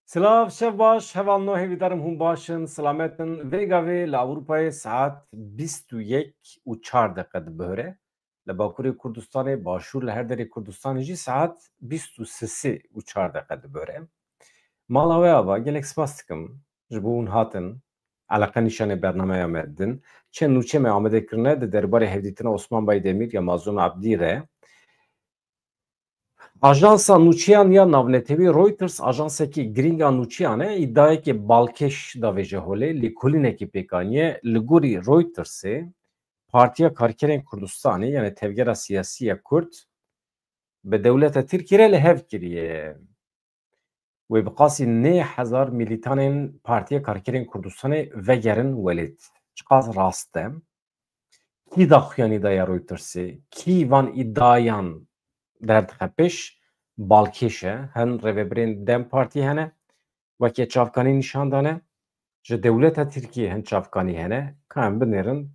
Slav şev baş, heval no hevidarım hum başın, selametin vegave la Avrupa'ya saat 21 û 4 dakika böyle. La Bakurê Kurdistanê başûr li her derê Kurdistanê jî saat 23 û 4 dakika böyle. Mala we ava gelek spas dikim ji bo hûn hatin eleqa nîşanê bernameya me didin. Çend nûçe me amedekirine di derbarê hevdîtina Osman Baydemîr ya Mazlûm Abdî re. Ajansa nûçiyan ya navnetewî Reuters ajansekî girînga nûçiyan e îddiayekê balkêş da veje holê lê kulînekî pêkaniye li gorî Reutersê Partiya Karkerên Kurdistanê yani tevgera siyasî ya Kurd bi dewleta Tirkiye re li hev kiriye. Wê bi qasî nê hezar milîtanên Partiya Karkerên Kurdistanê vegerin welêt. Çiqas rast e? Kî daxuyanî da ya Reutersê? Kî van îddiayan derdixe pêş? Balkêş e, hin rêveberên Dem Partî hene, wekî çavkanî nîşan dane, ji dewleta Tirkiye hin çavkanî hene, ka em binêrin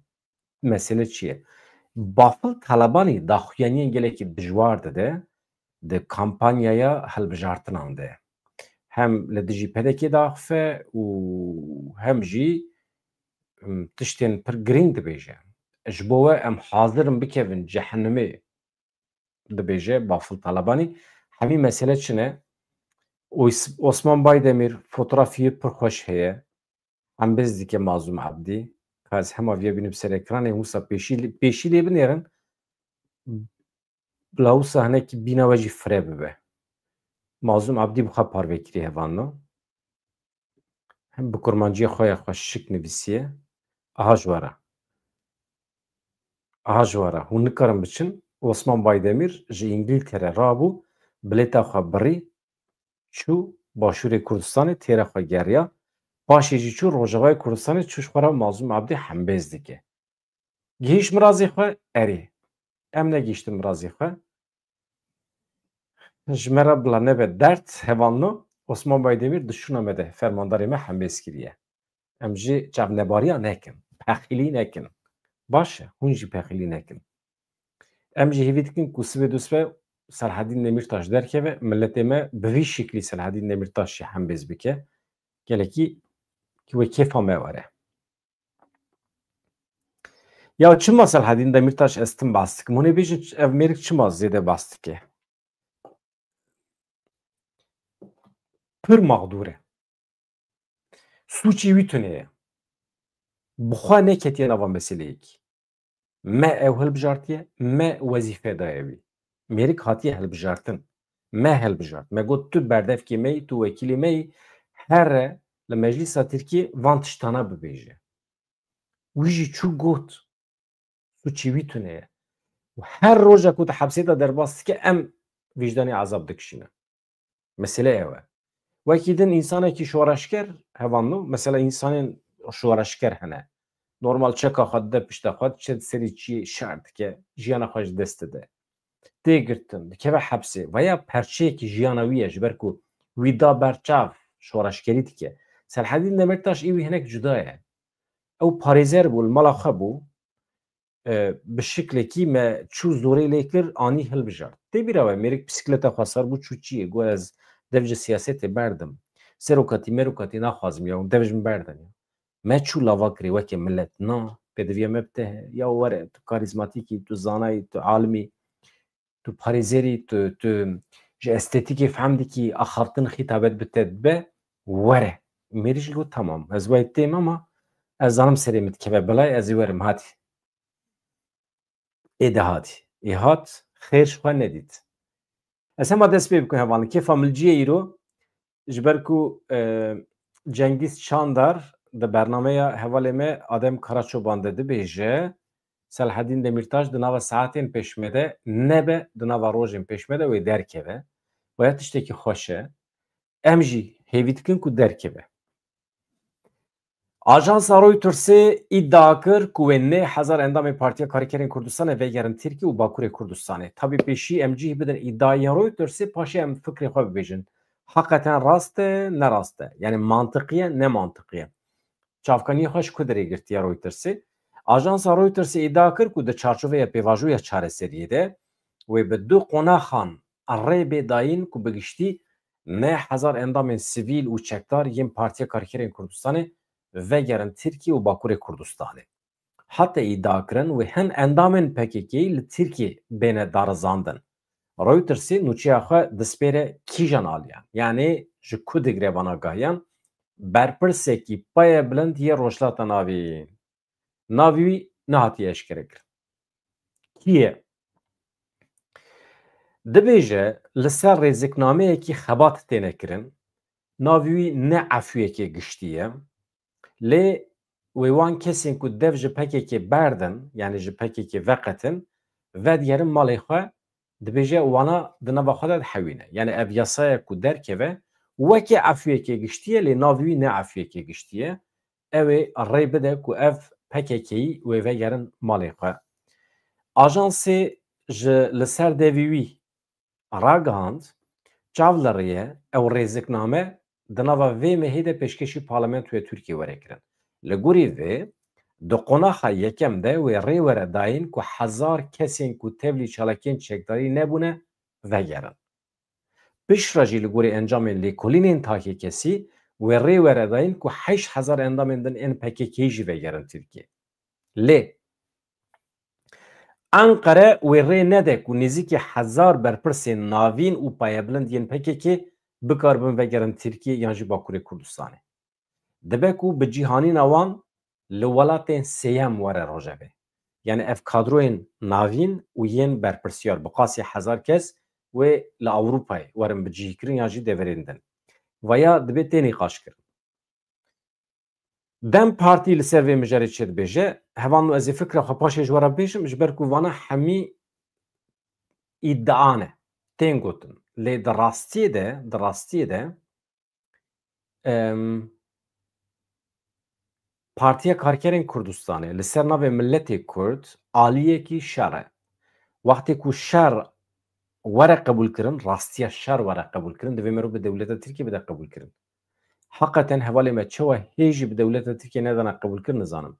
mesele çi ye? Bafil Talebanî daxuyaniyên gelekî dijwar dide di kampanyaya hilbijartinan de. Hem li dijî pedekê daxife û hem jî tiştên pir girîng dibêje. Ji bo we em hazirin bikevin cehennemê dibêje Bafil Talebanî. Hemî mesele çi ne? Osman Baydemîr fotoğrafiyê pir xweş heye. Em bez dike Mazlûm Abdî. Ez hema vê bînim ser ekranê wisa pêşî lê binêrin bila wisa hinekî bîna we jî fire bibe. Mazlûm Abdî bixwe parvekirî hevalno. Hem bi kurmanciya xwe ya xwe şik nivîsiye. Aha ji were. Aha ji were. Hûn nikarin biçin. Osman Baydemîr ji İngîltere rabû bilêta xwe birî çû Başûrê Kurdistanê têra xwe geriya. Paşê jî çû Rojavayê Kurdistanê çû ji xwe re Mazlûm Abdî hembêz dike. Gihîş mirazê xwe erê. Em negihîştin mirazê xwe. Ji me re bila nebe dert hevalno Osman Baydemîr di şûna me de fermandarê me hembêz kiriye. Em jî çavnebariya nekin. Pexîlî nekin. Baş e, hûn jî pexîlî nekin. Em jî hêvî dikin ku sibê dûsve Selhedîn Demirtaş derkeve milletê me bi vî şeklî Selhedîn Demirtaş jî hembêz bike. Gelekî wê kêfa me were. Ya çima Selhedîn Demirtaş ez tim bas dikim? Hûn ê bêjin ev mêrik çima zêde bas dike? Pir mağdur e. Suçî wî tune ye. Bixwe neketiye nava meseleyekî. Me ew hilbijartiye, me wezîfe daye wî. Mêrik hatiye hilbijartin. Me hilbijart. Me got tu berdevkê me yî, tu wekîlê me yî here li Meclîsa Tirkiye van tiştana bibêje. Wî jî çû got suçî wî tune ye. Her roja ku te hepsê de derbas dike em vicdanê ezab dikişîne. Mesele ew e. Wekî din însanekî şoreşker hevalno, mesela însanên şoreşker hene. Normal çeka xwe dide pişta xwe, çi serî çiyê şer dike, jiyana xwe ji dest dide. Tê girtin, dikeve hepsê. Veya perçeyekî jiyana wî ye ji ber ku wî da berçav şoreşkerî dike. Selhedîn Demirtaş î wî hinek cuda ye. Ew parêzer bû, li mala xwe bû, bi şiklekî me çû zorê lê kir, anî hilbijart. Tê bîra we mêrik bisikleta xwe sar bû çû çiyê, got ez dev ji siyasetê berdim. Serokatî merokatî naxwazim ya dev ji min berdin ya. Me çû lava kirî wekî millet na pêdiviya me bitehe ya were tu karizmatîkî, tu zanayî, tu alimî, tu parêzerî, tu ji estetîkê fehm dikî, axaftin xîtabet bi te dibe were. Mêrî jî got tamam ez wê têm ama ez zanim serê min dikeve bilay ez ê werim hatî. Ê de hatî. Ê hat xêr ji xwe nedît. Ez hema dest pê bikim hevalî kêfa milciyê îro ji ber ku Cengiz Çandar di bernameya hevalê me Adem Karaçoban de dibêje Selhedîn Demirtaş di nava saetên pêşme de nebe di nava rojên pêşme de wê derkeve. Weya tiştekî xweş e. Em jî hêvî dikin ku derkeve. Ajansa Reutersê îdia kir ku wê nê hezar endamê Partiya Karkerên Kurdistanê vegerin Tirkiye û Bakurê Kurdistanê. Tabî pêşî em cih bidin îdiaya Reutersê paşê em fikrê xwe bibêjin. Hakikaten rast e, ne rast e. Yani mantıkiye, ne mantıkiye. Çavkaniyê xwe ji ku derê girtiye Reutersê. Ajansa Reutersê îdia kir ku di çarçoveya pêvajoya çareseriyê de wê bi du qonaxan rê bê dayîn ku bi giştî نه هزار اندام سیویل و چکدار یم پارتیا کارکرین کردستان و گرن ترکیه و باکور کردستانه. حتی iddia kirin و hin endamên PKK'yê li Tirkiye bêne darizandin. Reutersê nûçeya xwe dispêre kîjan aliyan. Yani ji ku digre vanagahiyan berpirsekî paya bilind yê rojhilata navê. Navê wî nehatiye eşkerekirin. Kî ye? Dibêje li ser rêzîknameyekî xebat têne kirin, navê wî ne efûyekê giştî ye, lê wê wan kesên ku dev ji PKK berdin, yani ji PKK veqetin, vedigerin malê xwe dibêje wana di nava xwe de dihewîne. Yani ev yasaya ku derkeve wekî efûyekê giştiye lê navê wî ne efûyekê giştiye. Ew ê rê bide ku ev PKK'yî wê vegerin malê xwe. Ajansê ji li ser devî wî ragihand çavleriye ew rêzikname di nava vê mehê de pêşkêşî parlamentoya Tirkiye were kirin. Li gorî vê di qonaxa yekem de wê rê were dayîn ku hezar kesên ku tevlî çalakiyên çekdarî nebûne vegerin. Piştre jî li gorî encamên lêkolînên takêkesî wê rê were dayîn ku 8,000 endamên din ên PKK'yî jî vegerin Tirkiye. Lê Ankara wê rê nede ku nêzîkî 1000 berpirsên navîn û payebilind yên PKK bikaribin vegerin Tirkiye yan jî Bakurê Kurdistanê. Dibe ku bi cîhanîna wan li welatên sêyem were rojevê. Yani ev kadroyên navîn û yên berpirsyar bi qasî 1000 kes wê li Ewropayê werin bi cihîkirin yan jî deverên din. Vaya dibe tênî qaşkirin. Dem partî li ser vê mijarê çê dibêje, hevan û ez ê fikra xwe paşê ji we re bêjim ji ber ku vana hemî îddia ne. Tên gotin. Lê di rastiyê de Partiya Karkerên Kurdistanê li ser navê Milletê Kurd aliyekî şer e. Wextê ku şer were qebûl kirin, rastiya şer were qebûl kirin, divê mirov bi dewleta Tirkiye bide qebûl kirin. Heqeten hevalê me çawa hê jî bi dewleta Tirkiye nedana qebûl kirin nizanim.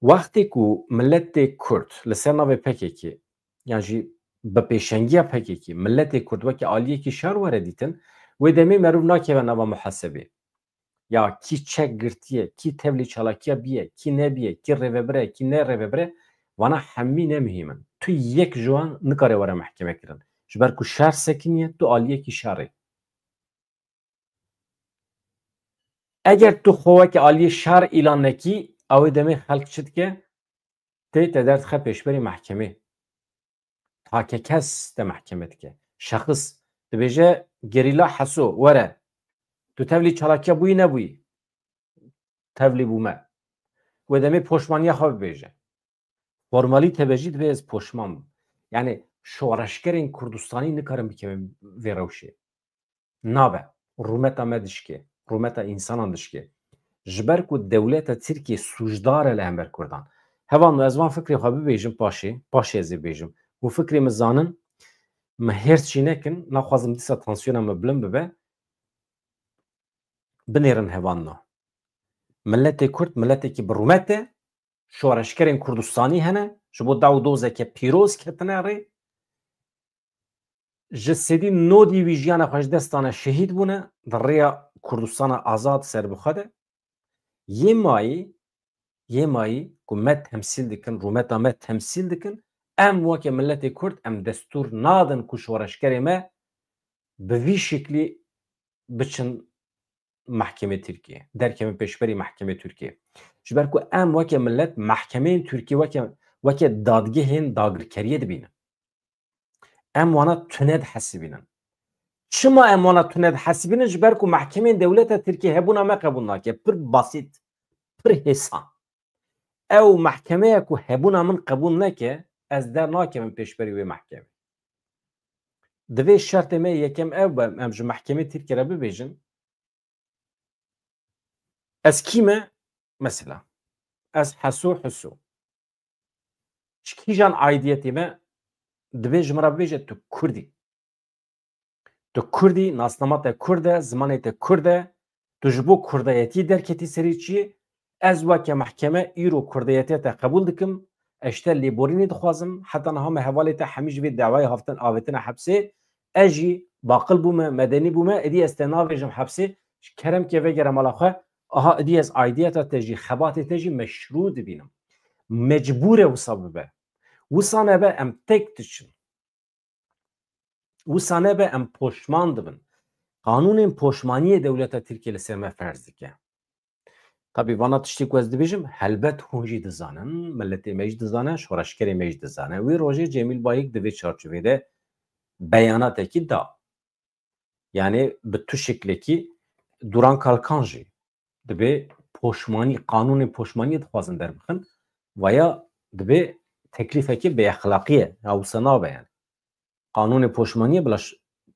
Wextê ku Milletê Kurd li ser navê PKK yan jî bi pêşengiya PKK Milletê Kurd wekî aliyekî şer were dîtin, wê demê merov nakeve nava muhesebê. Ya kî çek girtiye, kî tevlî çalakiya biye, kî nebiye, kî rêvebire, kî ne rêvebire, wana hemî nemîhîm in. Tu yek ji wan nikare were mehkeme kirin. Ji ber ku şer sekiniye, tu aliyekî şerê. Eger tu xwe wekî aliyê şer îlan nekî, ew ê demê xelk çi dike? Tê te derdixe pêşberî mehkemê. Take kes te mehkeme dike. Şexis dibêje gerîla heso were. Tu tevlî çalakiya bûyî nebûyî. Tevlî bûme. Wê demê poşmaniya xwe bibêje. Formalîte jî divê ez poşman bim. Yani şoreşgerên Kurdistanî nikarin bikevin vê rewşê. Nabe. Rûmeta me dişke. Rûmeta însanan dişke. Ji ber ku dewleta Tirkiye sûjdar e li hember Kurdan. Hevan ez van fikrê xwe bibêjim paşê ez ê bêjim. Bu fikrê min zanin, me hêrs jî nekin, naxwazim dîsa tansiyona me bilind bibe, binêrin hevanna. Milletê Kurd milletekî bi rûmet e, şoreşgerên Kurdistanî hene, ji bo daw dozeke pîroz ketine rê, ji sedî nodî wî jiyana xwe ji destan e şehîd bûne di rêya Kurdistana azad serbixwe de. Yê mayî ku me temsîl dikin, rûmeta me temsîl dikin, em weke milletê Kurd em destûr nadin ku şoreşgerê me bi vî şeklî biçin Mahkeme Tirkiye. Derkevin pêşberî Mahkeme Tirkiye. Ji ber ku em weke millet Mahkemeyên Tirkiye weke dadgehên dagirkeriyê dibînin. Em wana tune dihesibînin. Çima em wana tune dihesibînin ji ber ku Mahkemeyên Dewleta Tirkiye hebûna me qebûl nake. Pir basît, pir hêsan. Ew mahkemeya ku hebûna min qebûl neke, ez dernakevim pêşberî wê mahkemê. Di vê şertê me yekem ew be em ji Mahkemê Tirkiye re bibêjin. Ez kîme? Mesela. Ez Heso. Ji kîjan aidiyetê me divê ji min re bibêje tu Kurdî. Tu Kurdî, nasnama te Kurd e, zimanê te Kurd e, tu ji bo Kurdayetî derketî serî çi? Ez weke mehkeme îro Kurdayetê te qebûl dikim, ez te lêborînê dixwazim, heta niha me hevalê te hemî ji vê dawayê haftin avêtina hepsê, ez jî باقل بومه مدنی بومه ادی استناویجم حبسی کرم که وگرم علاقه آها ادی از ایدیتا تجی خبات تجی مشروط بینم مجبوره وصابه وصانه به ام تک تشن وصانه به ام پشماند بن قانون پشمانی دولت ترکیه لسرمه فرض که tabii vana tiştî ku ez dibêjim helbet hûn jî dizanin milletê me jî dizane şoreşkerê me jî dizane wê rojê Cemîl Bayîk di vê çarçovê de beyanateke da yani bi tu şeklekî Duran Kalkan jî dibe poşmanî qanûnê poşmaniyê dixwazin derbixin veya dibe teklîfekî bêexlaqî ye ya wisa nabe yani qanûnê poşmaniyê bila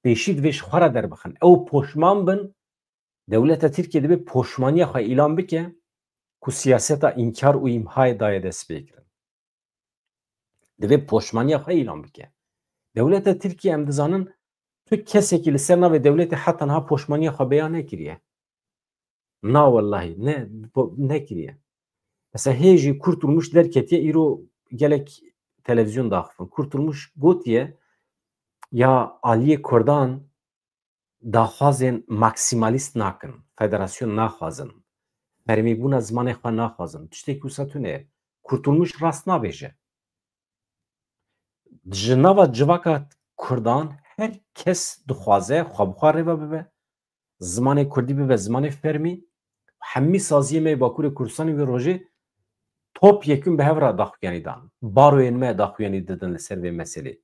pêşî divê ji xwe re derbixin ew poşman bin Devleta Tirkiye dibe poşmaniya xwe îlan bike ku siyaseta inkar û imhayê daye dest pê kirin. Dibe poşmaniya xwe îlan bike. Devleta Tirkiye em dizanin tu kesekî li ser navê devletê heta niha poşmaniya xwe beyan nekiriye. Na wellahî nekiriye. Mesela hê jî Kurtulmuş derketiye îro gelek televizyon daxivin. Kurtulmuş gotiye ya Aliyê Kurdan daxwazên maksimalîst nakin, federasyon naxwazin, fermîbûna zimanê xwe naxwazin. Tiştekî wisa tune ye. Kurtulmuş rast nabêje. Ji nava civaka Kurdan her kes dixwaze xwebixwe rêve bibe, zimanê Kurdî bibe zimanê fermî, hemî saziyê me Bakurê Kurdistanê wê rojê top yekûn bi hev re daxuyanî dan. Baroyên me daxuyanî didin li ser vê meselê.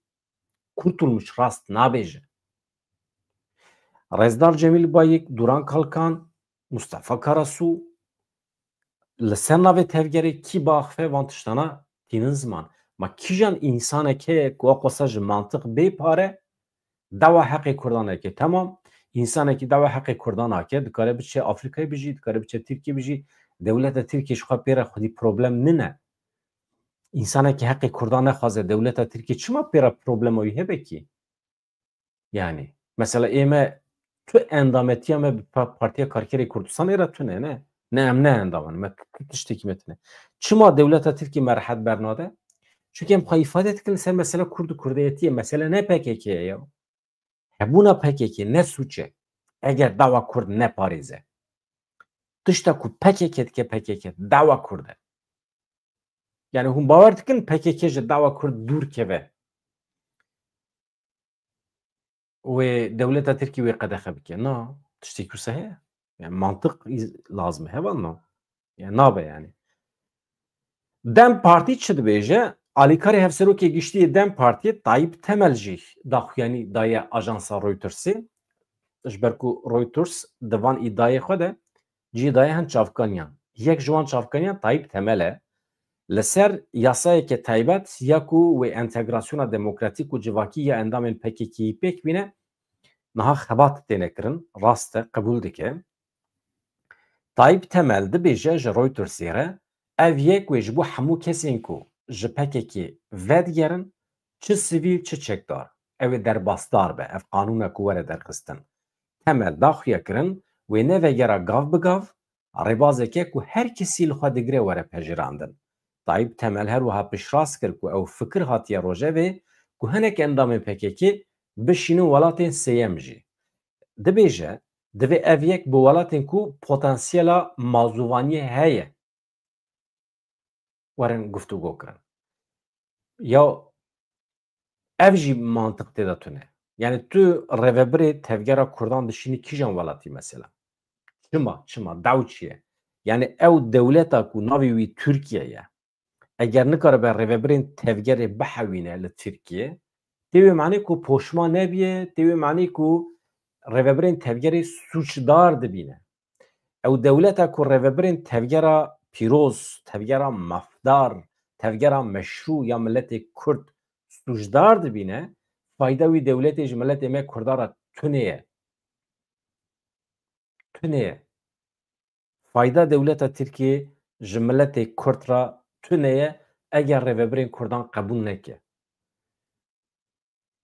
Kurtulmuş rast nabêje. Rezdar Cemîl Bayîk, Duran Kalkan, Mustafa Karasu li ser navê tevgerê kî baxfe van tiştana tînin ziman. Ma kîjan însaneke ye ku qasa ji mantiq bê pare dewa heqê Kurdan heke. Temam însanekî dewa heqê Kurdan hake dikare biçe Afrikayê bijî, dikare biçe Tirkiye bijî. Dewleta Tirkiye ji xwe pê re xwedî problem nine. İnsanekî heqê Kurdan nexwaze dewleta Tirkiye çima pê re problema wî hebe kî? Yani mesela ême tu endametiya me bi Partiya Karkerê Kurdistanê re tune ne? Ne em ne endaman me tiştekî me tune. Çima dewleta Tirkiye me rehet bernade? Çünkü em xwe îfade dikin ser mesela Kurd û Kurdiyetiyê mesela ne PKK ye ya? Hebûna PKK ne suç e? Eger dawa Kurd neparêze. Tişta ku PKK dike PKK dawa Kurd e. Yani hûn bawer dikin PKK ji dawa Kurd dûr keve. Wê dewleta Tirkiye wê qedexe bike. Na, tiştekî wisa heye? Yani mantık lazım hevan na. Yani nabe yani. Dem Parti çi dibêje? Alîkarê Hevserokê giştiyê Dem Partiye Tayyip Temel jî daxuyanî daye ajansa Reutersê ji ber ku Reuters di van îdayê xwe de cî daye hin çavkaniyan. Yek ji wan çavkaniyan Tayyip Temel e li ser yasayeke taybet ya ku wê entegrasyona demokratîk û civakî ya endamên PKK'yê pêk bîne niha xebat têne kirin, rast e, qebûl dike. Tayyip Temel dibêje ji Reutersê re ev yek wê ji bo hemû kesên ku ji PKK vedigerin çi sivîl çi çekdar. Ew ê derbasdar be, ev qanûna ku were derxistin. Temel daxuya kirin wê nevegera gav bi gav rêbazeke ku her kesî li xwe digire were pejirandin. Tayyip Temel her wiha piştrast kir ku ew fikir hatiye rojevê ku hinek endamên PKK bişînin welatên sêyem jî. Dibêje divê ev yek bi welatên ku potansiyela mazûvaniyê heye werin guftûgo kirin. Ya ev jî mantiq tê de tune. Yani tu rêveberê tevgera Kurdan dişînî kîjan welatî mesela? Çima dew çi ye? Yani ew dewleta ku navê wî Tirkiye ye eger nikare be rêveberên tevgerê bihewîne li Tirkiye tê wê manî ku poşma nebiye, tê wê manî ku rêveberên tevgerê suçdar dibîne. Ew dewleta ku rêveberên tevgera pîroz, tevgera mafdar, tevgera meşrû ya milletê Kurd suçdar dibîne, fayda wî dewletê ji milletê me Kurdan re tune ye. Tune ye. Fayda dewleta Tirkiye ji milletê Kurd re tune ye eger rêveberên Kurdan qebûl neke.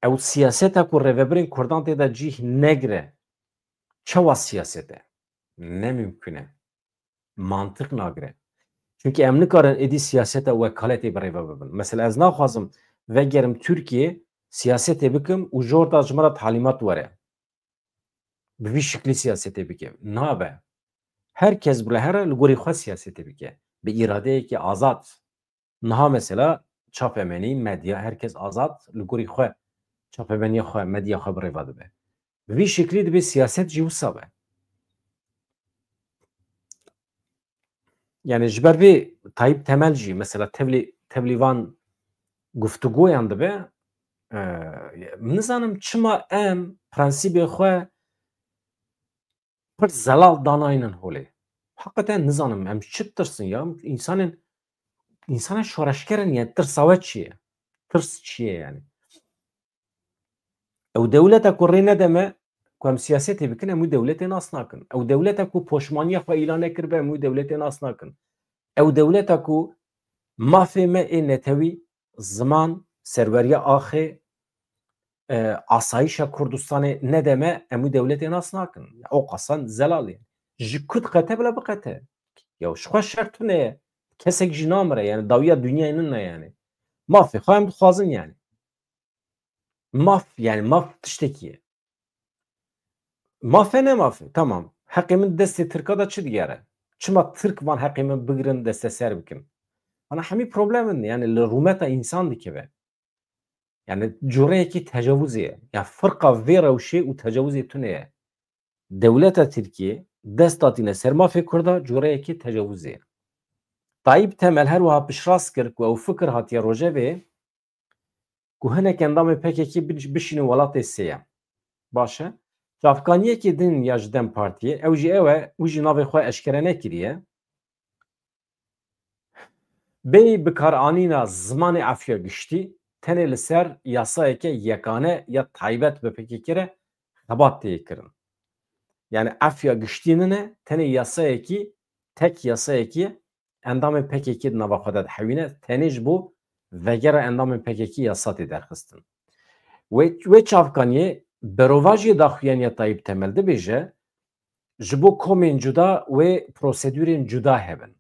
Ew siyaseta ku rêveberên Kurdan tê de cih negire. Çawa siyaset e? Nemümkün e. Mantık nagire. Çünkü em nikarin êdî siyaseta wekaletê bi rêve bibin. Mesela ez naxwazim vegerim Tirkiye siyasetê bikim û ji orta ji me re talîmat were. bi vî şeklî siyasetê bike. Nabe. Herkes bile her li gorî xwe siyasetê bike. Bi îradeyekî azad. Niha mesela çapemenî, medya herkes azad li gorî xwe çapemeniya xwe, medya xwe birêve dibe. Bi vî şeklî dibe siyaset jî wisa be. Yani ji ber vê Tayyip Temel jî mesela tevlî van guftûgoyan dibe nizanim çima em prensîbê xwe pir zelal danayînin holê. Heqîqeten nizanim em çi tirsin ya însanên şoreşgerin yani tirsa we çi ye? Tirs çi ye yani? Ew dewleta ku rê nedeme ku em siyasetê bikin em wî dewletê nas nakin. Ew dewleta ku poşmaniya xwe îlan nekiribe em wî dewletê nas nakin. Ew dewleta ku mafê me ê netewî, ziman, serweriya axê, asayişa Kurdistanê nedeme em wî dewletê nas nakin. O qasan zelal ye. Ji Kurd qete bile biqete. Ya ji xwe şer tune ye. Kesek jî namire yani dawiya dunyayê min ne yani. Mafê xwe em dixwazin yani. Maf tiştekî ye. Mafê ne mafê? Tamam. Heqê min destê Tirka da çi digere? Çima Tirk van heqê min bigirin desteser bikin? Ana hemî problemin yani li rûmeta însan dikeve. Yani cureyekî tecavüzê ye. Ya firqa vê rewşê û tecavüzê tune ye. Dewleta Tirkiye dest datîne ser mafê Kurda cureyekî tecavüzê ye. Tayyip Temel her wiha piştrast kir ku ew fikir hatiye Rojevê ku hinek endamê PKK bişînin welatê sê ye. Baş e? Çavkaniyekê din ya ji Dem Partiyê ew jî ew e wî jî navê xwe eşkere nekiriye. Bê bikaranîna zimanê efiya giştî tenê li ser yasayeke yekane ya taybet bi PKK re hebat tê kirin. Yani efiya giştî ne tenê yasayekî tek yasayekî endamê PKK di nava xwe de dihewîne tenê ji bo vegera endamên PKK yasa tê derxistin. Wê çavkaniyê berovajiyê daxuyaniya Tayyip Temel dibêje ji bo komên cuda wê prosedûrên cuda hebin.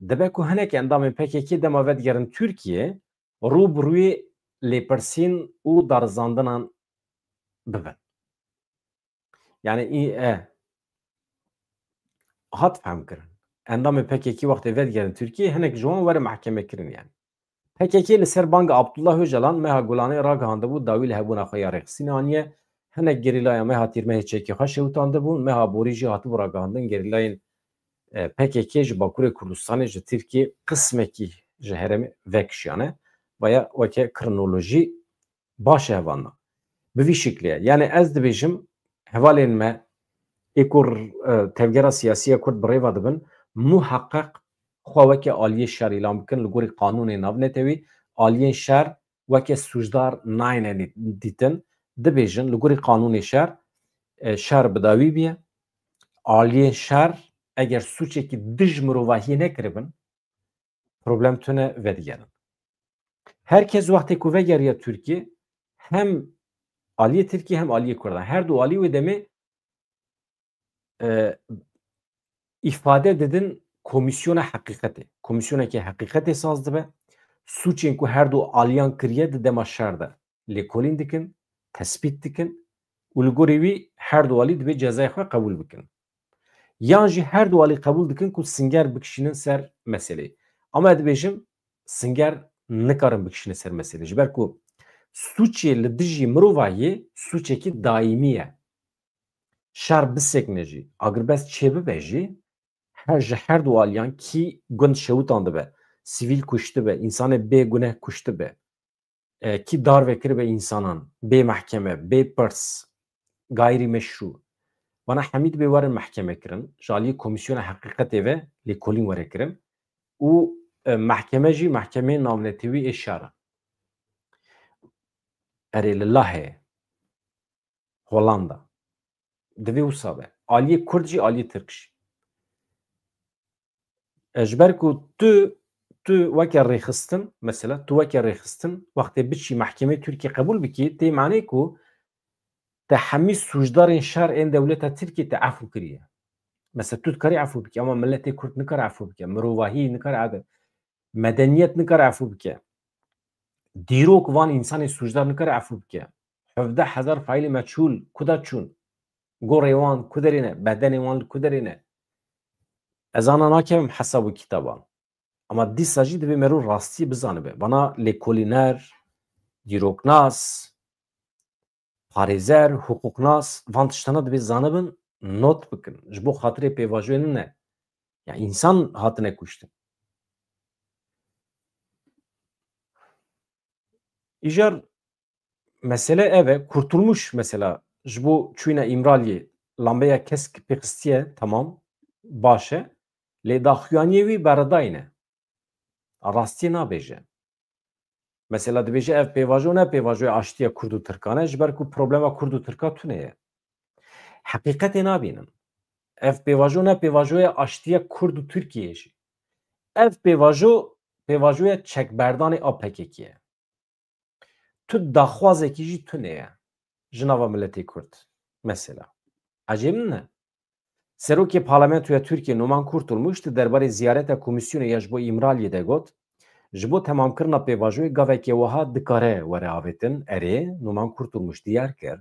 Dibe ku hinek endamên PKK dema ve digerin Tirkiye rû bi rûyê lêpirsîn û darizandinan bibin. Yani hat fehm kirin. Endamên PKK wextê ve digerin Tirkiye hinek ji wan were mehkeme kirin yani. PKK li ser banga Abdullah Öcalan meha Gulanê ragihandibû dawî li hebûna xwe ya rêxisînê aniye. Hinek gerîlaya meha tîrmehê çekî xwe şewitandibûn, meha borî jî hatibû ragihandin gerîlayên PKK ji Bakurê Kurdistanê ji Tirkiye qismekî ji herêmê vekişiyane veya weke kronolojî baş e hevanna. Bi vî şeklê ye. Yani ez dibêjim hevalên me ê ku tevgera siyasî ya Kurd bi rêva dibin muheqeq xwe weke aliyê şer îlan bikin li gorî qanûnê nav netewî aliyên şer weke sûcdar nayîne dîtin dibêjin li gorî qanûnê şer bi dawî biye aliyên şer eger sûçekî dij mirovahiyê nekiribin problem tune vedigerin. Herkes wextê ku vegeriya Tirkiye hem aliyê Tirkiye hem aliyê Kurdan her du alî wê demê îfade didin komisyona heqîqetê. Komisyonekî heqîqetê saz dibe sûçên ku her du aliyan kiriye di dema şer de lêkolîn dikin, tespît dikin û li gorî wî her du alî dibe cezayê xwe qebûl bikin. Yan jî her du alî qebûl dikin ku singer bikişînin ser meseleyê. Ama dibêjim singer nikarin bikişîne ser meselê ji ber ku sûçê li dijî mirovayê sûçekî daîmî ye. Şer bisekine jî agirbest çêbibe jî ji her du aliyan kî gund şewitan dibe, sivîl kuşt dibe, însanê bêguneh kuşt dibe, kî dar vekiribe însanan, bê mehkeme, bê pirs, gayrî meşrû. Wana hemî dibe werin mehkeme kirin, ji aliyê komisyona heqîqetê ve lêkolîn were kirin û mehkeme jî mehkemeyên navnetewî ê şer e. Erê li Lahê, Hollanda divê wisa be. Aliyê Kurd jî aliyê Tirk jî. Ji ber ku tu weke rêxistin mesela tu weke rêxistin wextê biçî mehkemeyê Tirkiye qebûl bikî tê manê ku te hemî sûcdarên şer ên dewleta Tirkiye te efû kiriye. Mesela tu dikarî efû bikî ama milletê Kurd nikare efû bike. Mirovahî nikare medeniyet nikare efû bike. Dîrok van însanê sûcdar nikare efû bike. 17,000 faîlê meçhûl ku da çûn? گۆڕێ وان کو دەرێنە بەدەنێ وان کو دەرێنە ez ana nakem hesabû kîtaban ama dîsa jî divê merû rastî bizanibe bana lêkolîner dîroknas parêzer hukuknas van tiştana divê zanibin not bikin ji bo xatirê pêvajoyê ne ya însan hatine kuştin îjar mesele ev e kurtulmuş mesela ji bo çûyîna İmraliyê lambeya kesk pêxistiye tamam baş e lê daxuyaniyê wî beredayîne rastiyê nabêje mesela dibêje ev pêvajo ne pêvajoya aştiya Kurd û Tirkan e ji ber ku problema Kurd û Tirka tune ye heqîqetê nabînin ev pêvajo ne pêvajoya aştiya Kurd û Tirkiyeyê jî ev pêvajoya çekberdanê a PKK ye tu daxwazekî jî tune ye ji nava milletê Kurd mesela ecêb ne Serokê Parlamentoya Tirkiye Numan Kurtulmuş di derbarê ziyareta komîsyonê ya ji bo İmraliyê de got ji bo temamkirina pêvajoyê gavekê wiha dikare were avêtin erê Numan Kurtulmuş diyar kir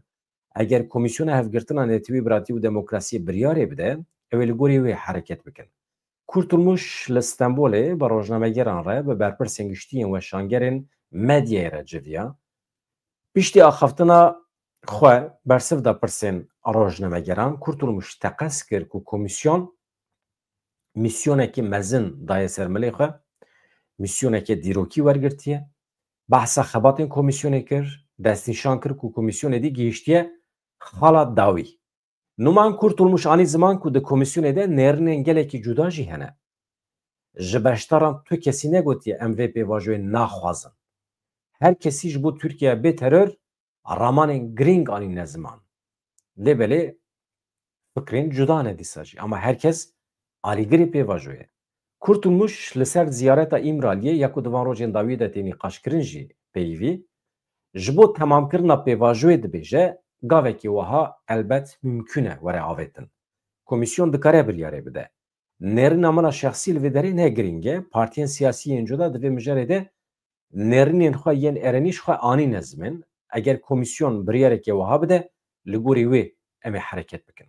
eger Komîsyona Hevgirtina Netewî Biratî û Demokrasiyê biryarê bide ew ê li gorî wê hereket bikin Kurtulmuş li Stenbolê bi rojnamegeran re bi berpirsên giştiyên weşangerên medyayê re civiya piştî axaftina xwe bersiv da pirsên rojnamegeran Kurtulmuş teqez kir ku komîsyon misyonekî mezin daye ser milê xwe misyoneke dîrokî wergirtiye behsa xebatên komîsyonê kir destnîşan kir ku komîsyonê dî gihîştiye xala dawî Numan Kurtulmuş anî ziman ku di komîsyonê de nêrînên gelekî cuda jî hene ji beşdaran tu kesî negotiye em vê pêvajoyê naxwazin her kesî ji bo Tirkiye bê terör ramanên giring anîne ziman lêbelê fikrên cuda ne dîsa jî ama herkes alîgirê pêvajoyê Kurtulmuş li ser ziyareta İmraliyê ya ku divan rojên dawî de tê nîqaşkirin jî peyvî ji bo temamkirina pêvajoyê dibêje gavekî wiha elbet mümkün e were avêtin komîsyon dikare biryarê bide nêrîna min a şexsî li vê derê ne giring e partiyên siyasî yên cuda di vê mijarê de nêrînên xwe yên erenî ji xwe anîne zimin eger komîsyon biryarekê wiha bide li gorî wê em ê hereket bikin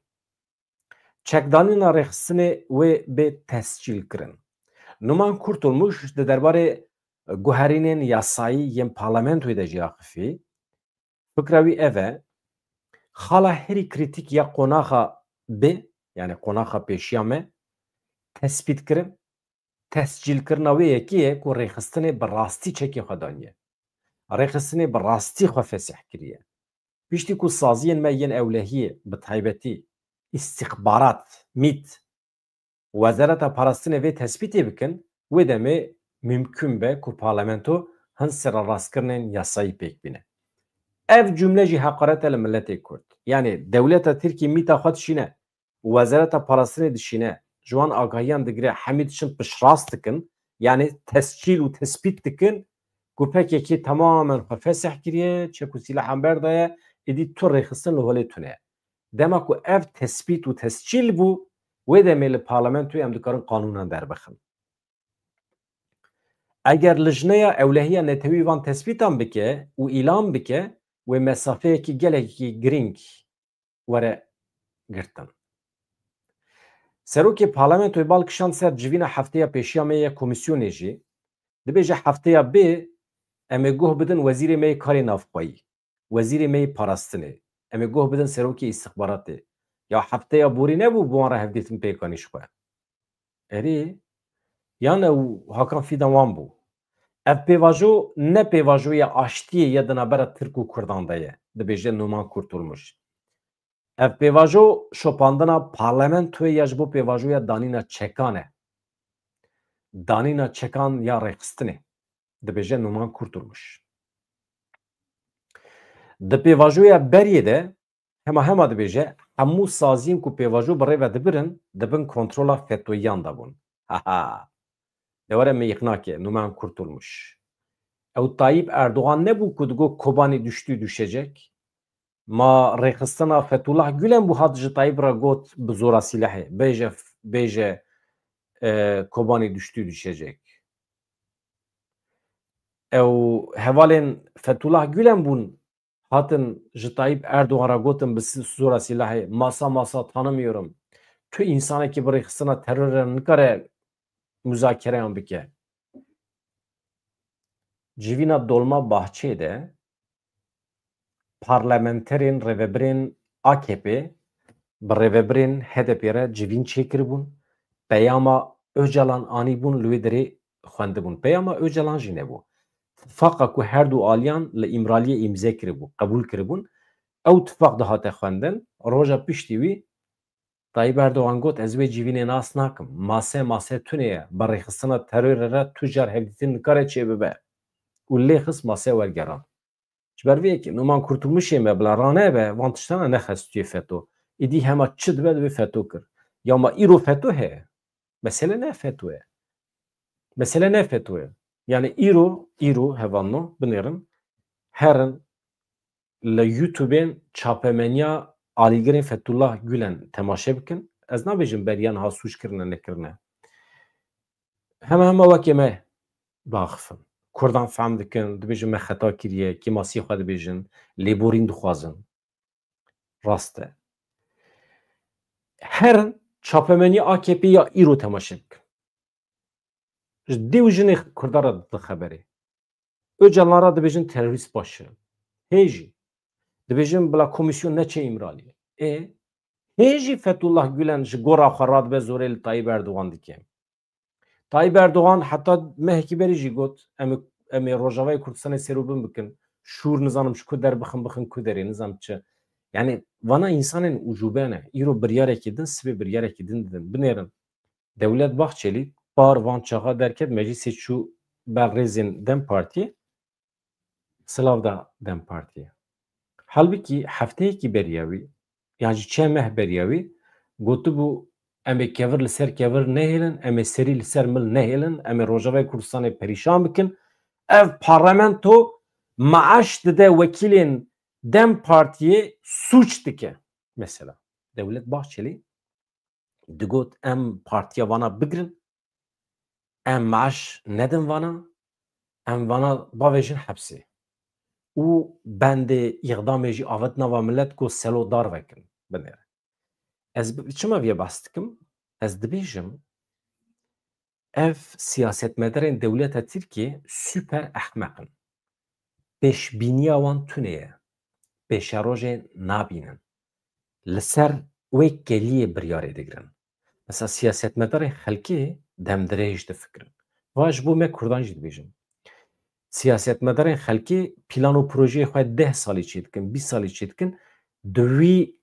çekdanîna rêxistinê wê bê tescîlkirin Numan Kurtulmuş di derbarê guherînên yasayî yên parlamentoyê de jî axivî fikra wî ev e xala herî krîtîk ya qonaxa B yani qonaxa pêşiya me tespîtkirin tescîlkirina wê yekî ye ku rêxistinê bi rastî çekê xwe daniye rêxistinê bi rastî xwe fesih kiriye piştî ku saziyên me yên ewlehiyê bi taybetî îstixbarat MîT Wezareta Parastinê vê tespîtê bikin wê demê mümkün be ku parlamento hin serarastkirinên yasayî pêk bîne ev cümle jî heqaret e li milletê Kurd yani dewleta Tirkiye mîta xwe dişîne Wezareta Parastinê dişîne ji wan agahiyan digire hemî dişin piştrast dikin yani tescîl û tespît dikin ku PKK tamamen xwe fesih kiriye çek û sîlahan berdaye êdî tu rêxistin li holê tune ye dema ku ev tespît û tescîl bû wê demê li parlamentoyê em dikarin qanûnan derbixin eger li jineya ewlehiya netewî van tespîtan bike û îlan bike wê mesafeyekî gelekî giring were girtin Serokê parlamentoyê balkişan ser civîna hefteya pêşiya me ya komîsyonê jî dibêje hefteya bê em ê guh bidin wezîrê me yê karê navxweyî wezîrê me yê parastinê em ê guh bidin serokê îstixbaratê ya hefteya borî nebû bi wan re hevdîtin pêkanî ji xwe erê yan ew Hakan Fîdan wan bû ev pêvajo ne pêvajoya aştiyê ya di navbera Tirk û Kurdan de ye dibêje Numan Kurtulmuş ev pêvajo şopandina parlamentoyê ya ji bo pêvajoya danîna çekan e danîna çekan ya rêxistinê dibêje Numan Kurtulmuş di pêvajoya beriyê de hema dibêje hemû saziyên ku pêvajo bi rê ve dibirin dibin kontrola FETÖ'yan da bûn de were me yeknake Numan Kurtulmuş ew Tayyip Erdoğan nebû ku digot Kobanî düştü düşecek ma rêxistina Fethullah Gülen bû hat ji Tayyip re got bi zora sîlehê bêje Kobanî düştü düşecek ew hevalên Fethullah Gülen bûn Hatın ji Tayyip Erdoğan'a gotin bi zora silahê masa tanımıyorum. Tu insanekî bi rêxistina terorê nikare müzakereyan bike. Civîna dolma bahçê de parlamenterên rêveberên AKP bi rêveberên HDP re civîn çêkiribûn. Peyama Öcalan anîbûn li wê derê xwendibûn. Peyama Öcalan jî nebû. Faqa ku her du aliyan li îmraliyê îmze kiribû, qebûl kiribûn. Ew tifaq dihate xwendin. Roja piştî wî Tayyip Erdoğan got ez vê civînê nas nakim. Mase tune ye. Bi rêxistina terorê re tu jar hevdîtin nikare çêbibe. û lê xist masê wergeran. Ji ber vê yekê Numan Kurtulmuşê me bila ranebe van tiştana nexestûye FETÖ. Êdî hema çi dibe divê FETÖ kir. Ya ma îro FETÖ heye. Mesele ne FETÖ ye. Mesele ne FETÖ ye. Yani îro hevanno binêrin herin li YouTube'ên çapemeniya alîgirên Fethullah Gülen temaşe bikin. Ez nabêjim beriyan ha sûç kirine nekirine. Hema wekê me biaxivin. Kurdan fehm dikin, dibêjin me xeta kiriye, kî masiyê xwe dibêjin, lêborîn dixwazin. Rast e. Herin çapemeniya AKP ya îro temaşe bikin. Ji dê û jinê Kurdan re di xeberê. Öcalan ra dibêjin terorîst baş e. Hê jî dibêjin bila komîsyon neçe îmraliyê. Hê jî Fethullah Gülen ji gora xwe radibe zorê li Tayyip Erdoğan dike. Tayyip Erdoğan heta mehekî berî jî got em ê Rojavayê Kurdistanê serûbin bikin. Şûr nizanim ji ku derbixin ku derê nizam çi. Yani vana insanên ucube ne. Îro biryarekî din sibê biryarekî din didin. Binêrin. Devlet Bahçeli par van çaxa derket meclisê çû berrêzên Dem Partiyê silav da Dem Partiyê. Halbuki hefteyekî beriya wî yani ji çê meh beriya wî gotibû em ê kevir li ser kevir nehêlin, em ê serî li ser mil nehêlin, em ê Rojavayê Kurdistanê perîşan bikin. Ev parlamento maaş dide wekîlên Dem Partiyê sûç dike. Mesela Devlet Bahçeli digot em partiya vana bigirin, em maaş nedin vana, em vana bavêjin hepsê. û bendê îqdamê jî avet nava millet ku selodar vekin binêre. Ez çima vê behs dikim? Ez dibêjim ev siyasetmedarên dewleta Tirkiye süper ehmeqin. Pêşbîniya wan tune ye. Pêşerojê nabînin. Li ser wê keliyê biryarê digirin. Mesela siyasetmedarên xelkê demdirêj difikirin. Va ji bo me Kurdan jî dibêjim. Siyasetmedarên xelkê plan û projeyê xwe 10 salî çê dikin, 20 salî çê dikin. Di wî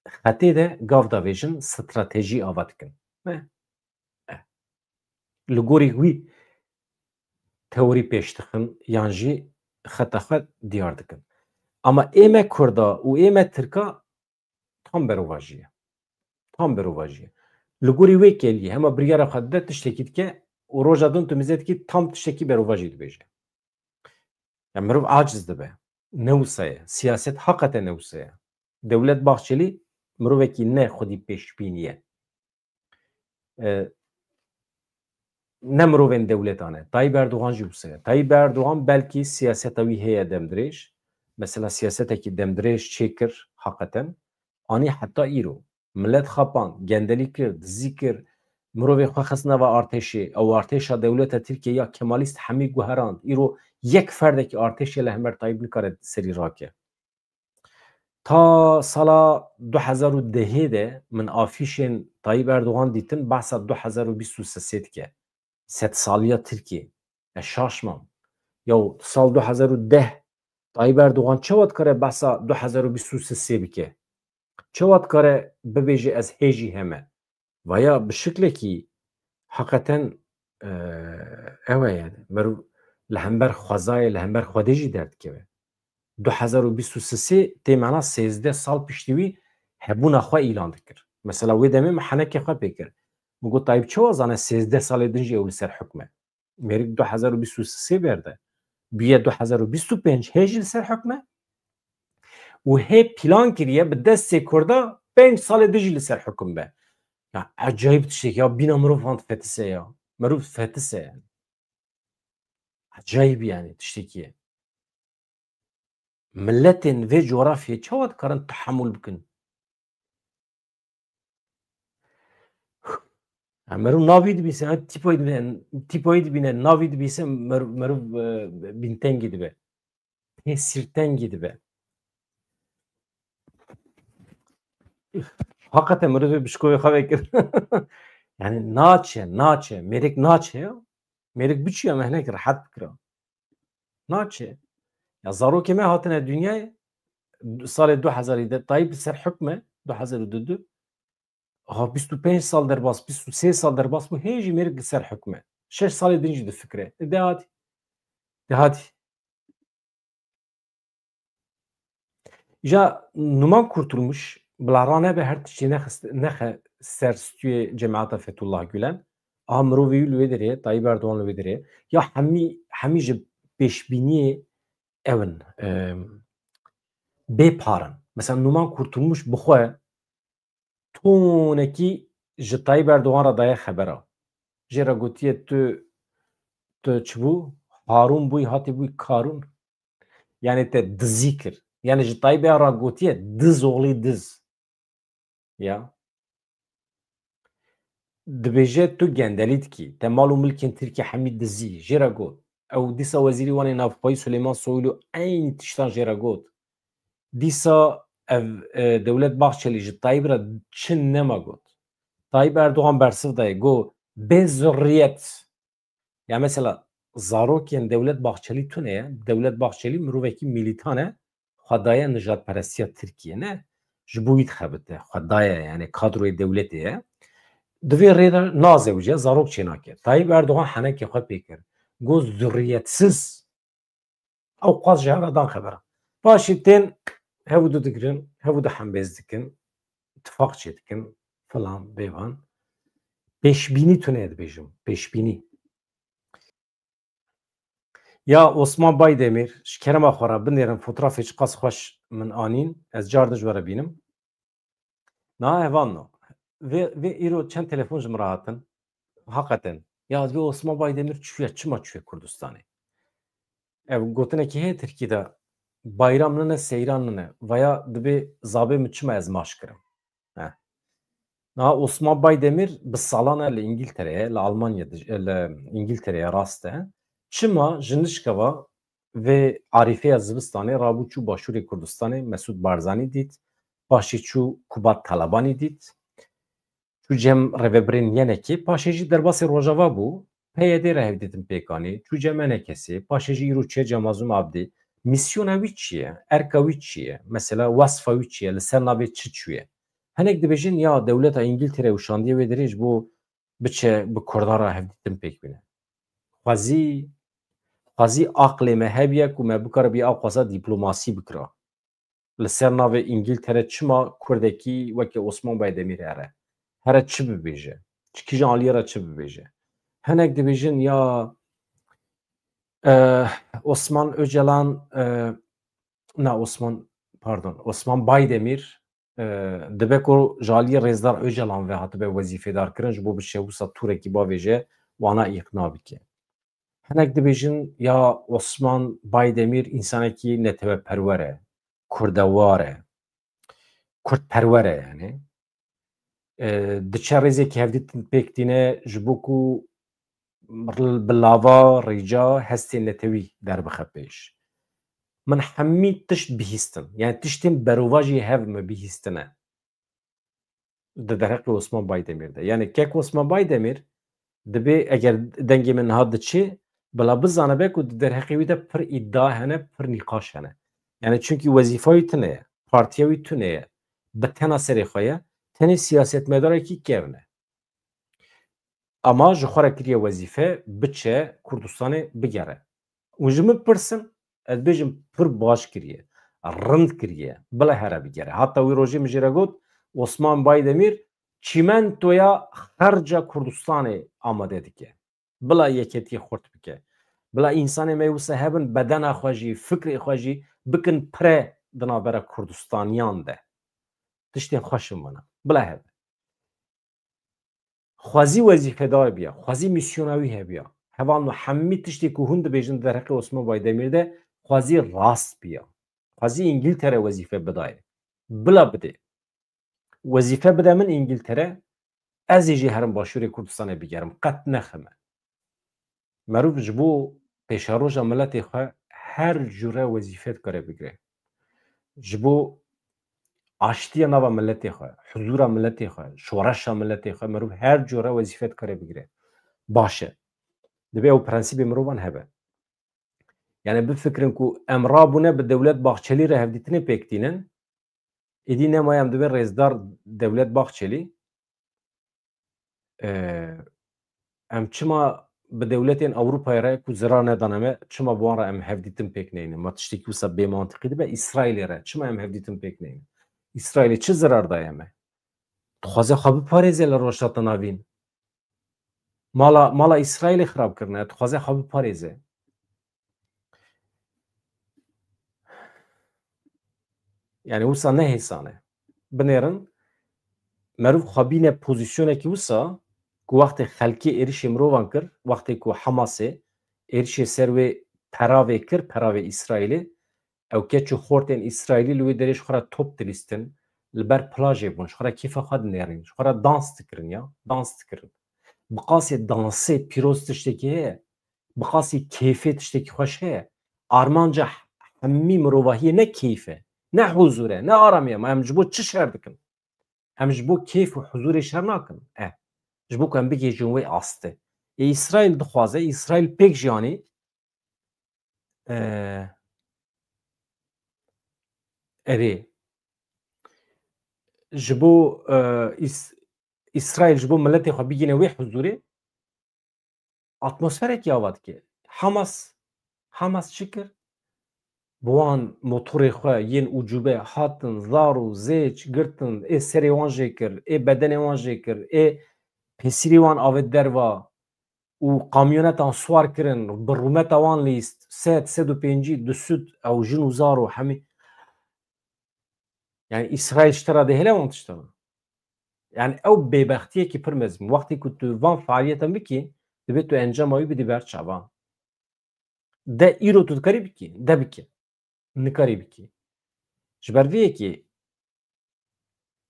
xetê de gav davêjin stratejî ava dikin. Li gorî wî teorî pêş dixin yan jî xeta xwe diyar dikin. Ama ême Kurda û ême Tirka tam berovajî ye. Tam berovajî ye. Li gorî wê keliyê hema biryara xwe dide tiştekî dike û roja din tu mêzê dikî tam tiştekî berovajî dibêje. Ya mirov aciz dibe. Newsa ye. Siyaset heqete newsa ye. Devlet Bahçeli mirovekî ne xwedî pêşbînî ye. Ne mirovên dewletan e. Tayyip Erdoğan jî wisa ye. Tayyip Erdoğan belkî siyaseta wî heye demdirêj. Mesela siyasetekî demdirêj çêkir heqeten. Anî heta îro. Millet xepan, gendelî kir, dizî kir, mirovê xwe xist nava artêşê, ew artêşa dewleta Tirkiye ya kemalîst hemî guherand. Îro yek ferdekî artêşê li Hemer Tayyip nikare serî rake. Ta sala 2010 de min afîşên Tayyip Erdoğan dîtin behsa 2023 dike. Sed saliya Tirkiye. Şaşmam. Ya sal 2010 Tayyip Erdoğan çavat kare behsa 2023 bike. Çavat kare bibêje ez hêjî heme. Vaya bi şiklekî heqeten ew e yani mirov li hember xwezayê li hember Xwedê jî derdikeve. 2023 tê mena 13 sal piştî wî hebûna xwe îlan dikir. Mesela wê demê me henekê xwe pê kir. Min got Tayyip çawa zane 13 salê din jî ew li ser hukme. Mêrik 2023 berde. Bûye 2025 hê jî li ser hukme û hê plan kiriye bi destê Kurda 5 salê din jî li ser hukum be. Ya acayip tiştekî ya bîna mirov van fetise ya. Mirov fetise yani. Acayip yani tiştekî ye. ملتên vê coğrafyayê çawa dikarin teḥemûl bikin? Merov navî dibîse, tîpayî dibîne, navî dibîse merov bîntengî dibe. Pê sîrtengî dibe. Hakikaten merivê bişkoyê xwe vekir. Yani naçe, mêrek naçe ya. Mêrek biçûye me hinek rehet bikira. Naçe. Ya zarokê me hatine dünyayê salê 2000 de Tayyip ser hukme 2022 25 sal derbas 23 sal derbas bû hê jî mêrek li ser hukme. 6 salê din jî difikire. Dehatî. Ja numan kurtulmuş bila nebe her tiştî nexe ser stûyê cemaeta Fethullah Gülen. A mirovî li wê derê Tayyip Erdogan li wê derê ya hemî ji pêşbîniyê ew in bêparin. Mesela numan kurtulmuş bi xwe tonekî ji Tayyip Erdogan re daye xebera. Jê re gotiye tu çi bû? Harûn bûyî hatî bûyî Karûn. Yani te dizî kir. Yani ji Tayyipê re gotiye diz oğlî diz. Ya. Dibêje tu gendelî dikî. Te mal û milkên Tirkiye hemî dizî. Jê re got. Ew dîsa Wezîrî Wanê Navxwayî Suleyman Soylu eyn tiştan jê re got. Dîsa ev Dewlet Bahçelî ji Tayyip re çi nema got. Tayyip Erdogan bersiv daye got bê zurriyet. Ya mesela zarokên Dewlet Bahçelî tune ye. Dewlet Bahçelî mirovekî mîlîtan e xwe daye nijadperestiya Tirkiye ne ji bo wî dixebite. Xwe daye yani kadroyê dewletê ye. Di vê rê de nazewce zarok çê nake. Tayyip Erdogan henekê xwe pê kir. Got zurriyetsiz. Ew qas ji hev dan xebera. Paşê tên hevû digirin, hevû hembêz dikin, ittifaq çê dikin filan bêvan. Pêşbînî tune dibêjim. Pêşbînî. Ya Osman Baydemir ji kerema xwe re binêrin fotoğrafê çi qas xweş min anîn ez car dijwar bînim. Na hevan no. Vê îro çend telefon ji min re hatin. Hakikaten. Ya vê Osman Baydemir çûye çima çûye Kurdistanê. Ev gotinekî heye Tirkiyeyê de bayram nine seyran nine veya dibê zabê min çima ez maş kirim. Na Osman Baydemir bi salan e li İngiltere'ye, li Almanya'da, li İngiltere'ye rast e. Çima ji nişkeva vê arîfeya zivistanê rabû çû başûrê Kurdistanê Mesûd Barzanî dît, paşê çû Kubat Talebanî dît, çû cem rêveberên yenekê, paşê jî derbasê Rojava bû, PYD re hevdîtin pêkanî, çû cem henekesê, paşê jî îro çê Cemazûm Abdî. Misyona wî çi ye? Erka wî çi ye? Mesela wasfa wî çi ye? Li ser navê çi çûye? Hinek dibêjin ya dewleta İngiltere û şandiye wê derê ji bo biçe bi Kurdan re hevdîtin pêk bîne. Xwazî aqlê me hebiye ku me bikare bî ew xweza dîplomasî bikira. Li ser navê İngiltere çima Kurdekî wekî Osman Baydemîr here? Here çi bibêje? Çi kîjan aliyê re çi bibêje? Hinek dibêjin ya Osman Öcalan Osman Baydemîr dibe ku ji aliyê Rêzdar Öcalan ve hatibe wezîfedar kirin ji bo bi şewisa Turekî bavêje wana îqna bike. Hinek dibêjin ya Osman Baydemîr însanekî netewperwer e, kurdewar e, Kurdperwer e yani. Diçe rêzekî hevdîtin pêk tîne ji bo ku bi lava rêca hestên netewî derbixe pêş. Min hemî tişt bihîstin. Yani tiştên berova jî hev me bihîstine. Di derheqê Osman Baydemîr de. Yani kek Osman Baydemîr dibe eger dengê min niha diçe bila bizanibe ku di derheqê wî de pir îddia hene, pir nîqaş hene. Yani çünkü wezîfa wî tune ye, partiya wî tune ye, bi tena serê xwe ye, tenê siyasetmedarekî kevne. Ama ji xwe re kiriye wezîfe biçe Kurdistanê bigere. û ji min pirsin ez bêjim pir baş kiriye, rind kiriye, bila here bigere. Hatta wî rojê min jê re got Osman Baydemîr çîmentoya xerca Kurdistanê amade dike. Bila yeketiyê xurt bike. Bila însanê me wisa hebin bedena xwe jî, fikrê xwe jî bikin pire di navbera Kurdistaniyan de. Tiştên xweş in bana. Bila hebe. Xwezî wezîfedar biya, xwezî misyona wî hebiya. Hevan hemî tiştê ku hûn dibêjin di derheqê Osman Baydemîr de xwezî rast biya. Xwazî İngiltere wezîfe bidaye. Bila bide. Wezîfe bide min İngiltere, ez ê jî herim Başûrê Kurdistanê bigerim. Qet nexime. Merov ji bo pêşaroja miletê xwe her cure wezîfe dikare bigire. Ji bo aştiya nava milletê xwe, huzûra milletê xwe, şoreşa milletê xwe merov her cure wezîfe dikare bigire. Baş e. Dibe ew prensîpê mirovan hebe. Yani bifikirin ku em rabûne bi dewlet baxçelî re hevdîtinê pêktînin, êdî nemaya em dibe rêzdar dewlet baxçelî, em çima bi dewletên Ewropayê re ku zira nedan em e, çima bi wan re em hevdîtin pêk neyînin. Ma tiştekî wisa bêmantiqî dibe İsraîlê re çima em hevdîtin pêk neyînin. İsraîlê çi zirar daye me? Dixwaze xwe biparêze li rojhata navîn. Mala İsraîlê xirab kirine, dixwaze xwe biparêze. Yani wisa ne hêsan e. Binêrin merov xwe bîne pozisyonekî wisa ku wextê xelkê êrişê mirovan kir, wextê ku Hamasê êrişê ser wê peravê kir, peravê İsraîlê, ew keç û xortên İsraîlî li wê derê ji xwe re top dilîstin, li ber plajê bûn, ji xwe re kêfa xwe dinêrin, ji xwe re dans dikirin ya, dans dikirin. Bi qasê dansê pîroz tiştekî heye, bi qasî kêfê tiştekî xweş heye. Armanca hemî mirovahiyê ne keyf e, ne huzûr e, ne aramiye. Ma em ji bo çi şer dikin? Em ji bo keyf û huzûrê şer nakin. Ji bo ku em bigêjin wê astê. İsraîl dixwaze, İsraîl pêk jiyanî erê ji bo İsraîl ji bo milletê xwe bigîne wê huzûrê, atmosferekî ava dike. Hamas çi kir? Bi wan motorê xwe yên ucûbe hatin zar û zêç girtin, ê serê wan jê kir, ê bedenê wan jê kir, ê pêsîrê wan avê derva û kamyonetan swar kirin, bi rûmeta wan lîst, sed û pêncî di süd ew jin û zar û hemî. Yani İsraîl ji te re dihêle wan tiştana. Yani ew bêbextiyekî pir mezin. Wextê ku tu van faaliyetan bikî, dibe tu encama wî bidî ber çavan. De îro tu dikarî bikî, de bike. Nikarî bikî. Ji ber vê yekê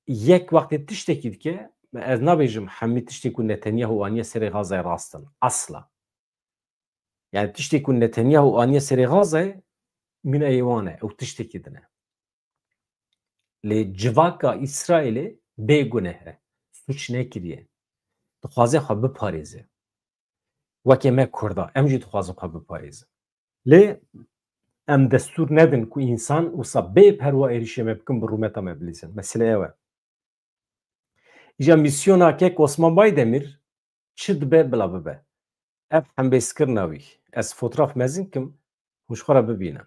yek wextê tiştekî dike, ez nabêjim hemî tiştê ku Netanyahu aniye serê Gazayê rast in. Asla. Yani tiştê ku Netanyahu aniye serê Gazayê mîna êwan e, ew tiştekî din e. Lê civaka İsraîlê bêguneh e. Suç nekiriye. Dixwaze xwe biparêze. Wekê me Kurda, em jî dixwazin xwe biparêzin. Lê em destûr nedin ku însan wisa bê perwa êrişê me bikin bi rûmeta me bilîzin. Mesele ew e. Îja mîsyona kek Osman Baydemîr çi dibe bila bibe. Ev hembêzkirina wî. Ez fotoğraf mezin kim hûn ji xwe re bibînin.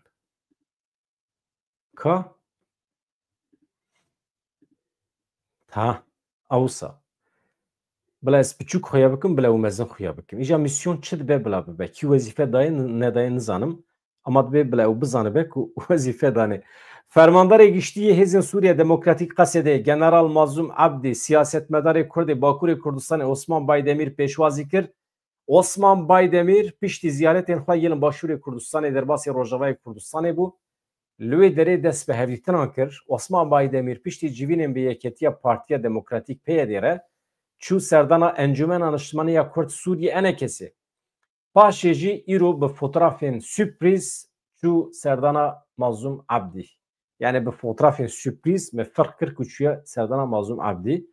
Ka? Ha, awsa. Bila ez piçûk xuya bikim, bila ew mezin xuya bikim. Îja mîsyon çi dibe bila bibe. Kî wezîfe daye nedaye nizanim. Ama dibe bila ew bizanibe ku wezîfe danê. Fermandarê giştiyê Hêzên Sûriya Demokratîk Qesedê General Mazlûm Ebdî siyasetmedarê Kurdê Bakurê Kurdistanê Osman Baydemîr pêşwazî kir. Osman Baydemîr piştî ziyaretên xwe yên Başûrê Kurdistanê derbasî Rojavayê Kurdistanê bû. Li wê derê dest bi hevdîtinan kir. Osman Baydemîr piştî civînên bi yeketiya Partiya Demokratîk PYD re çû serdana Encûmena Niştimaniya Kurd Sûriyê Enekesê. Paşê jî îro bi fotoğrafên sürpriz çû serdana Mazlûm Ebdî. Yani bi fotoğrafên sürpriz me firq kir ku çûye serdana Mazlûm Ebdî.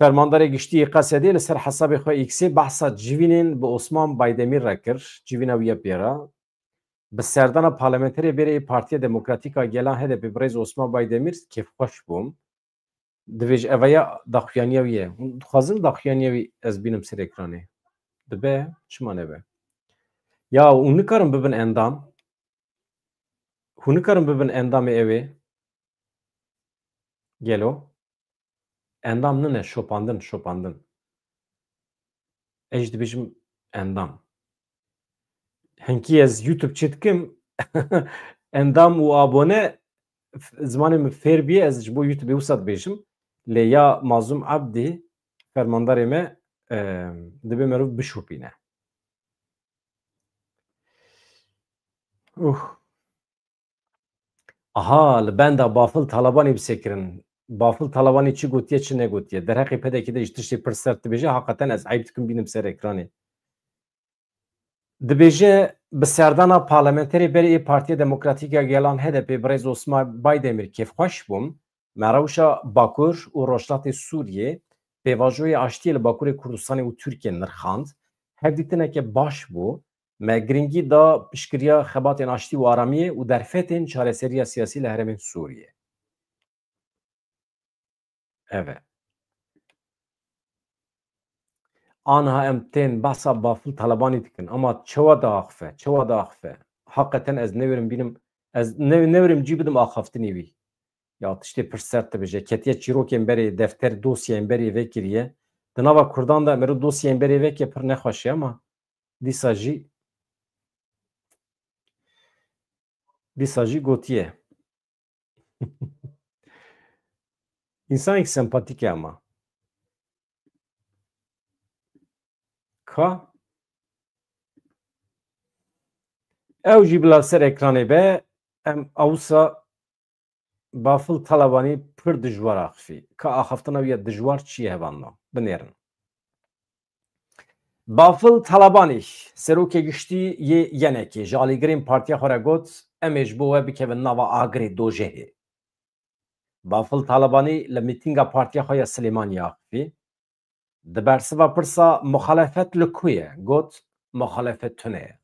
Fermandarê giştiyê Qesedê li ser hesabê xwe X'ê behsa civînên bi Osman Baydemîr re kir. Civîna wî ye pêra. Bi serdana parlamenterê berê Partiya Demokratîk a Gelan HDP birêz Osman Baydemîr kêfxweş bûm. Divêj evaya daxuyaniya wî ye. Hûn dixwazin daxuyaniya wî ez bînim ser ekranê. Dibe, çima nebe? Ya hûn nikarin bibin endam. Hûn nikarin bibin endamê ew ê. Gelo. Endam nine şopandin. Ez jî dibêjim endam. Hinkî ez YouTube çê dikim endam û abone zimanê min fêr biye ez ji bo YouTubeê wisa dibêjim. Lê ya Mazlûm Ebdî fermandarê me dibe merov bişopîne. Aha li benda bafil Talibanê bisekirin. Bafil Talibanê çi gotiye çi negotiye. Derheqê pedekê de ji tiştê pir sert dibêje heqeten ez eyb dikim bînim ser ekranê. Dibêje bi serdana parlamenterê berê Partiya Demokratîk ya Gelan HDP Birêz Osman Baydemir kêfxweş bûm, me rewşa Bakur û Rojhilatê Sûriyê pêvajoyê aştiyê li Bakurê Kurdistanê û Tirkiyeyê nirxand. Hevdîtineke baş bû, me giringî da piştgiriya xebatên aştî û aramiyê û derfetên çareseriya siyasî li herêmên Sûriyê. Evet. Aniha em tên behsa bafil Talibanê dikin ama çawa diaxife, çawa diaxife. Heqeten ez newêrim bînim, ez newêrim cî bidim axaftinê wî. Ya tiştê pir sert dibêje. Ketiye çîrokên berê defter dosyayên berê vekiriye. Di nava Kurdan da em ê dosyayên berê veke pir nexweşî ama dîsa jî gotiye. İnsanekî sempatîk e ama. Ka ew jî bila ser ekranê be em awsa bafil Talibanî pir dijwar axivî. Ka axaftina wî ya dijwar çi ye hevanda? Binêrin. Bafil Talibanî serokê giştî yê yenekê ji alîgirên partiya xwe re got em ê ji bo we bikevin nava agirê dojehê. Bafil Talibanî li mîtînga partiya xwe ya Silêmaniyê axivî. Di bersiva pirsa muxalefet li ku ye? Got muxalefet tune ye.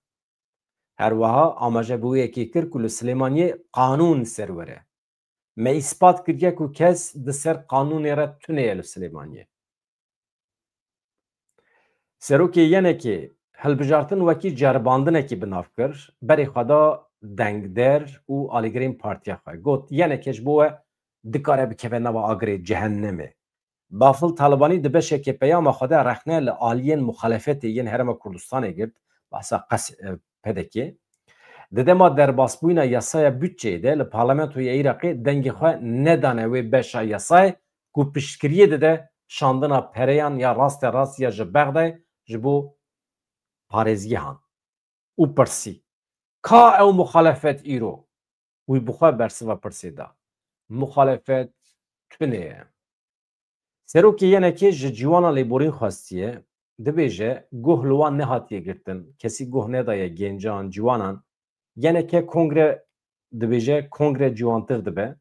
Her wiha amajebûyekê kir ku li Silêmaniyê qanûn serwere. Me îspat kiriye ku kes di ser qanûnê re tune ye li Silêmaniyê. Serokê yenekê hilbijartin wekî ceribandinekî bi nav kir, berê xwe da dengder û alîgirên partiya xwe. Got yenekê ji bo we dikare bikeve nava agirê cehennemê. Bafil Talibanî di beşekê peyama xwe de rexne li aliyên muxalefetê yên Herêma Kurdistanê girt, behsa pedekê. Di dema derbasbûyîna yasaya bütçeyê de li Parlamentoya Iraqê dengê xwe nedane wê beşa yasayê ku piştgiriyê dide şandina pereyan ya rastê rast ya ji Bexdayê ji bo parêzgehan û pirsî. Ka ew muxalefet îro? Wî bi xwe bersiva pirsê da. Muxalefet tune ye. Serokê yenekê ji ciwanan lêborîn xwestiye, dibêje guh li wan nehatiye girtin, kesî guh nedaye gencan, ciwanan. Yeneke kongre dibêje kongre ciwantir dibe.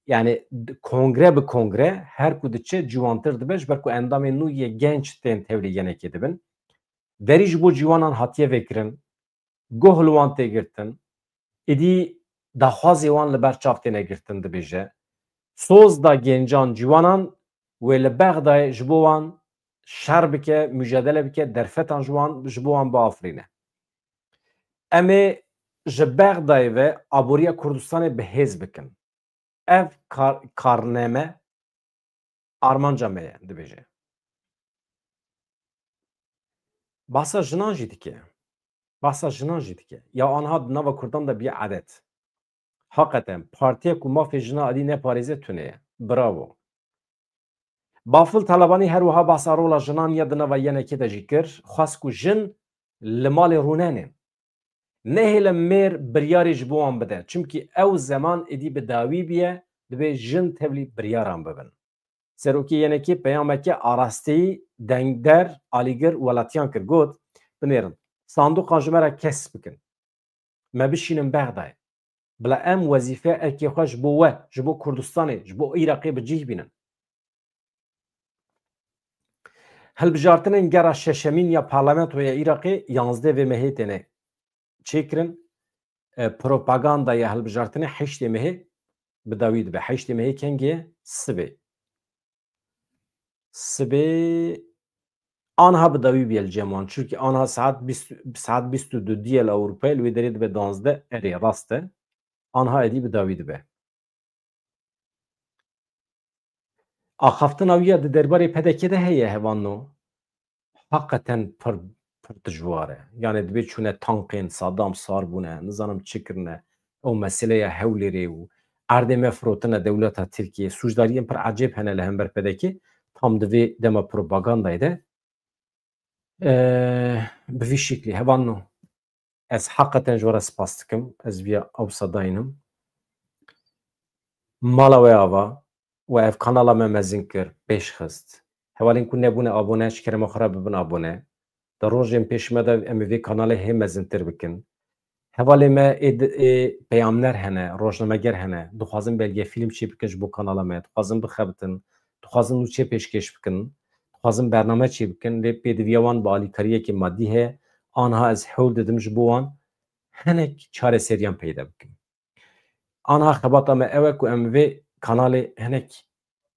Yani kongre bi kongre her ku diçe ciwantir dibe ji ber ku endamên nû yê genç tên tevlî yenekê dibin. Derî ji bo ciwanan hatiye vekirin, guh li wan tê girtin, êdî daxwazê wan li ber çav têne girtin dibêje. Soz da gencan ciwanan wê li Bexdayê ji bo wan şer bike, mücadele bike, derfetan ji bo wan biafirîne. Em ê ji Bexdayê ve aboriya Kurdistanê bihêz bikin. Ev karname armanca me ye dibêje. Bahsa jinan jî dike. Bahsa jinan jî dike. Ya aniha di nava Kurdan da bir adet. Hakikaten partiye ku mafê jina adî neparêze tune ye. Bravo. Bafil Talibanî her wiha bahsa rola jinan ya di nava yenekê de jî kir, xwast ku jin li malê rûnenên. Nehêle mêr biryarê ji bo wan bide. Çimkî ew zeman êdî bi dawî biye, divê jin tevlî biryaran bibin. Serokê yenekê peyameke arasteyî dengder, alîgir û welatiyan kir. Got, binêrin, sandoqan ji me re kes bikin. Me bişînin Bexdayê. Bila em wezîfeya erkê xwe ji bo we, ji bo Kurdistanê, ji bo Iraqê bi cih bînin. Hilbijartinên gera şeşemîn ya Parlamentoya Iraqê 11 vê mehê têne çêkirin. Propagandaya hilbijartinê heştê mehê bi dawî dibe. Heştê mehê kengê ye? Sibê. Sibê aniha bi dawî bûye li cem wan. Çûnkî aniha saet 22 diye li Ewropayê li wê derê dibe 12 erê rast e. Aniha êdî bi dawî dibe. Axaftina wî ya di derbarê pedekê de heye hevano. Hakikaten pir dijwar e. Yani dibe çûne tankên Saddam sar bûne, nizanim çi kirine. Ew meseleya Hewlêrê û erdê me firotine dewleta Tirkiyê. Sûcdariyên pir ecêb hene li hember pedekê. Tam di vê dema propagandayê de bi vî şeklî hevano. Ez heqeten ji we re spas dikim. Ez vîya ewsa dayînim. mala we ava û ev kanala me mezin kir pêşxist hevalên ku nebûne abone ji kerema xwe re bibin abone di rojên pêş me de em ê vê kanalê hê mezintir bikin hevalê me peyamner hene rojnameger hene dixwazin belge fîlm çê bikin ji bo kanala me dixwazin bixebitin dixwazin nû çê pêşkêş bikin dixwazin bername çê bikin lê pêdiviya wan bi alîkariyekê maddî heye anha ez hewl didim ji bo wan hinek çareseriyan peyda bikin anha xebata me ew e ku em vê kanalê hinek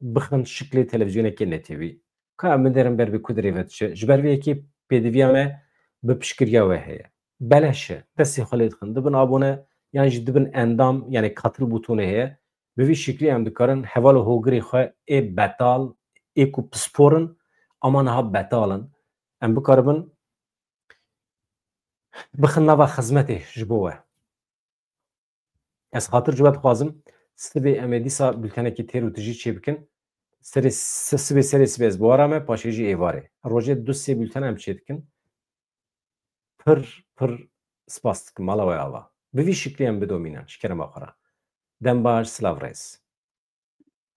bixin şiklê televizyonekê netêvî ka em biderin ber vê ku dirê ve diçe ji ber vê yekê pêdiviya me bi piştgiriya we heye beleş e destê xwe lê dixin dibin abone yan jî dibin endam yani katıl bûtonê heye bi vî şiklî em dikarin heval û hogirê xwe ê betal ê ku pisporin ama niha betalin em bikaribin bixin nava xizmetê ji bo we ez xatir ji we dixwazim sibê em ê dîsa bültenekî têr û tijî çê bikin sibê serê sibê ez bi wara me paşê jî êvarê rojê du sê bülten em çê dikin pir spas dikim mala we ava bi vî şiklî em bidomînin ji kerema xwe re dem baş silav rêz